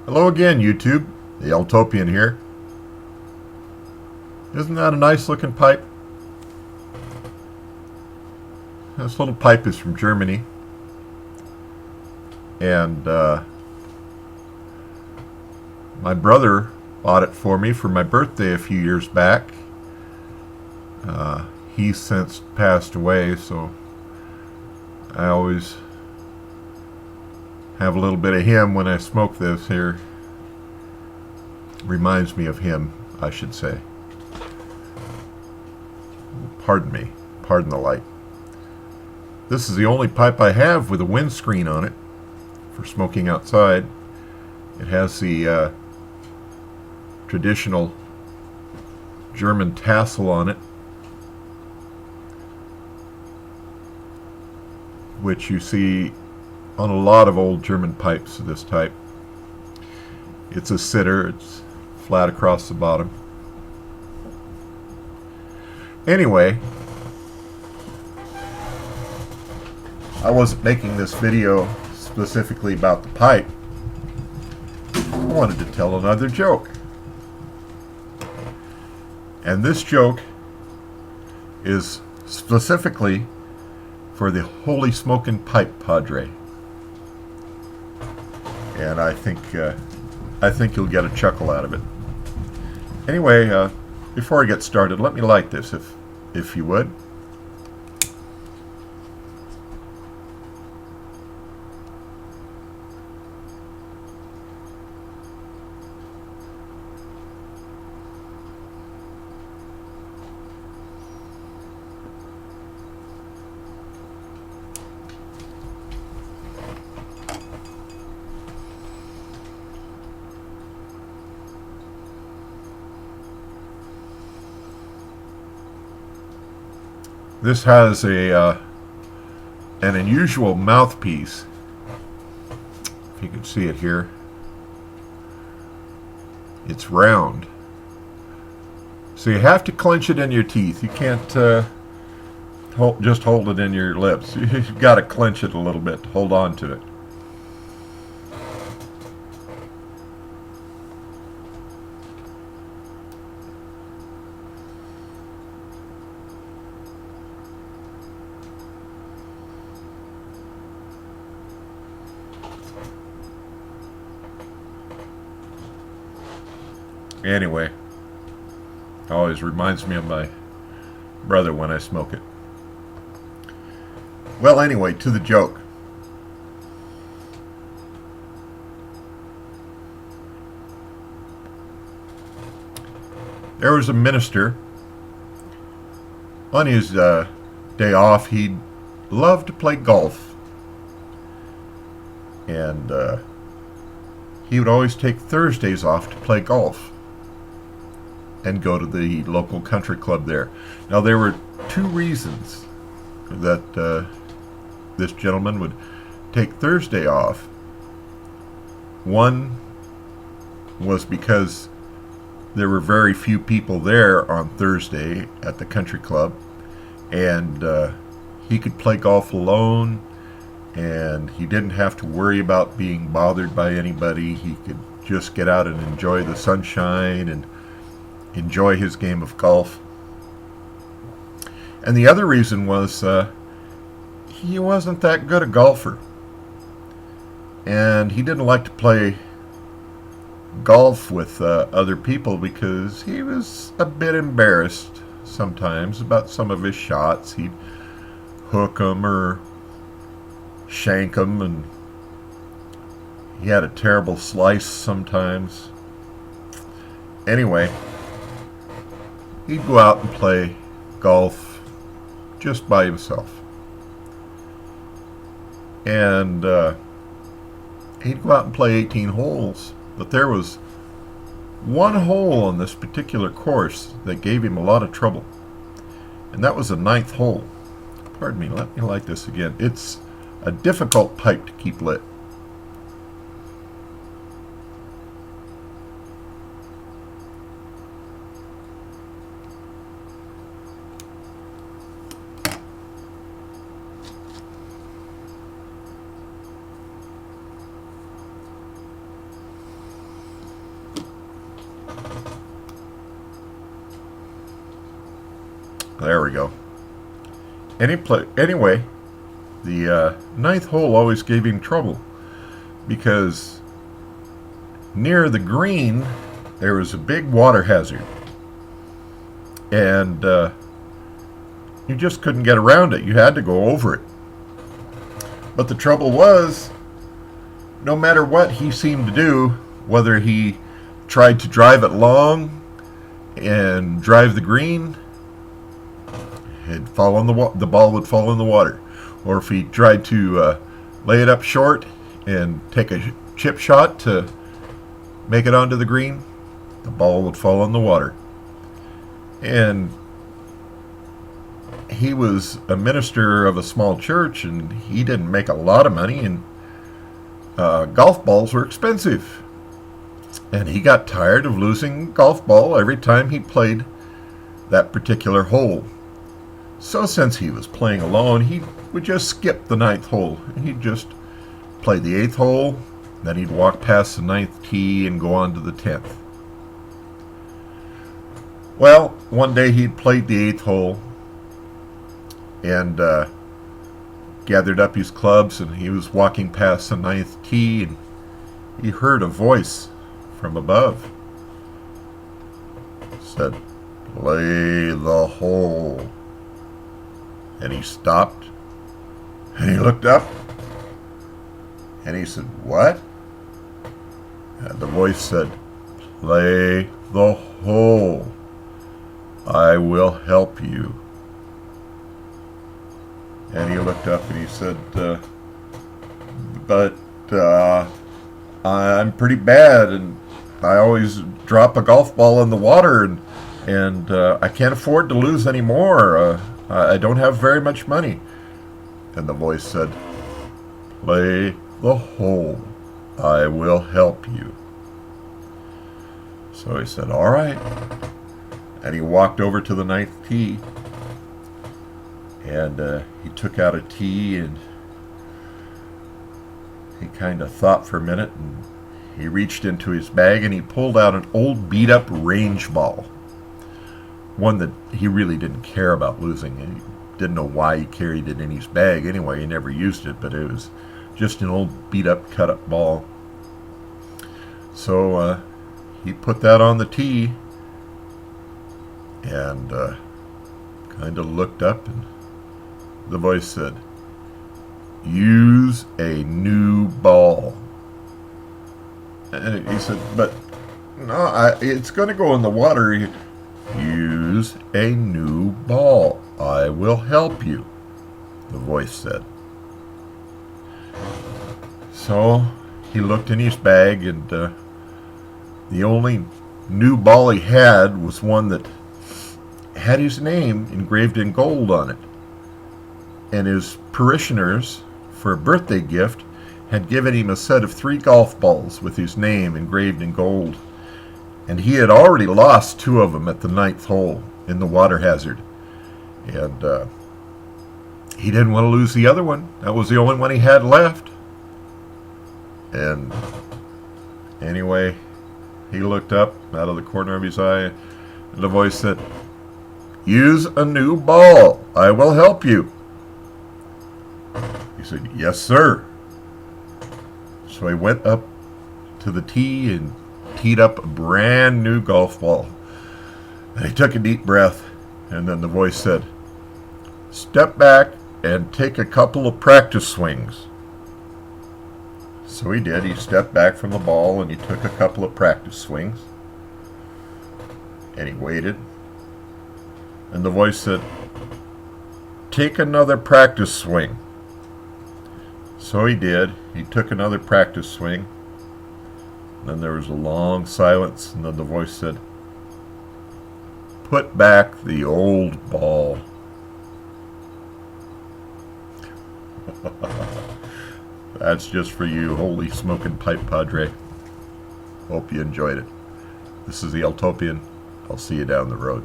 Hello again, YouTube. The Eltopian here. Isn't that a nice looking pipe? This little pipe is from Germany. And my brother bought it for me for my birthday a few years back. He's since passed away, so I always have a little bit of him when I smoke this here. Reminds me of him, I should say. Pardon me. Pardon the light. This is the only pipe I have with a windscreen on it for smoking outside. It has the traditional German tassel on it, which you see on a lot of old German pipes of this type. It's a sitter. It's flat across the bottom. Anyway, I wasn't making this video specifically about the pipe. I wanted to tell another joke. And this joke is specifically for the HolySmokinPipePadre. And I think you'll get a chuckle out of it. Anyway, before I get started, let me light this if you would. This has an unusual mouthpiece. If you can see it here, it's round, so you have to clench it in your teeth. You can't just hold it in your lips. You've got to clench it a little bit to hold on to it. Anyway, it always reminds me of my brother when I smoke it. Well, anyway, to the joke. There was a minister. On his day off, he'd love to play golf. And he would always take Thursdays off to play golf and go to the local country club there. Now, there were two reasons that this gentleman would take Thursday off. One was because there were very few people there on Thursday at the country club, and he could play golf alone, and he didn't have to worry about being bothered by anybody. He could just get out and enjoy the sunshine and enjoy his game of golf. And the other reason was he wasn't that good a golfer, and he didn't like to play golf with other people because he was a bit embarrassed sometimes about some of his shots. He'd hook them or shank them, and he had a terrible slice sometimes. Anyway, he'd go out and play golf just by himself. And he'd go out and play 18 holes. But there was one hole on this particular course that gave him a lot of trouble. And that was the 9th hole. Pardon me, let me light this again. It's a difficult pipe to keep lit. There we go. Anyway, the ninth hole always gave him trouble because near the green there was a big water hazard, and you just couldn't get around it. You had to go over it. But the trouble was, no matter what he seemed to do, whether he tried to drive it long and drive the green, it'd fall on the ball would fall in the water. Or if he tried to lay it up short and take a chip shot to make it onto the green, the ball would fall in the water. And he was a minister of a small church, and he didn't make a lot of money, and golf balls were expensive. And he got tired of losing golf ball every time he played that particular hole. So since he was playing alone, he would just skip the ninth hole. He'd just play the eighth hole, then he'd walk past the ninth tee and go on to the 10th. Well, one day he'd played the eighth hole and gathered up his clubs, and he was walking past the ninth tee, and he heard a voice from above. It said, "Play the hole." And he stopped, and he looked up, and he said, "What?" And the voice said, "Play the hole. I will help you." And he looked up and he said, but I'm pretty bad, and I always drop a golf ball in the water, and I can't afford to lose any more. I don't have very much money." And the voice said, "Play the hole. I will help you." So he said, "All right." And he walked over to the ninth tee, and he took out a tee, and he kind of thought for a minute, and he reached into his bag and he pulled out an old beat up range ball, one that he really didn't care about losing. He didn't know why he carried it in his bag anyway. He never used it, but it was just an old beat up cut up ball. So he put that on the tee and kind of looked up, and the voice said, "Use a new ball." And he said, "But no, it's going to go in the water." "Use a new ball. I will help you," the voice said. So he looked in his bag, and the only new ball he had was one that had his name engraved in gold on it. And his parishioners, for a birthday gift, had given him a set of 3 golf balls with his name engraved in gold. And he had already lost 2 of them at the 9th hole in the water hazard. And he didn't want to lose the other one. That was the only one he had left. And anyway, he looked up out of the corner of his eye, and the voice said, "Use a new ball. I will help you." He said, "Yes, sir." So he went up to the tee and teed up a brand new golf ball. And he took a deep breath, and then the voice said, "Step back and take a couple of practice swings." So he did. He stepped back from the ball and he took a couple of practice swings. And he waited. And the voice said, "Take another practice swing." So he did. He took another practice swing. Then there was a long silence, and then the voice said, "Put back the old ball." That's just for you, Holy Smokin' Pipe Padre. Hope you enjoyed it. This is the Eltopian. I'll see you down the road.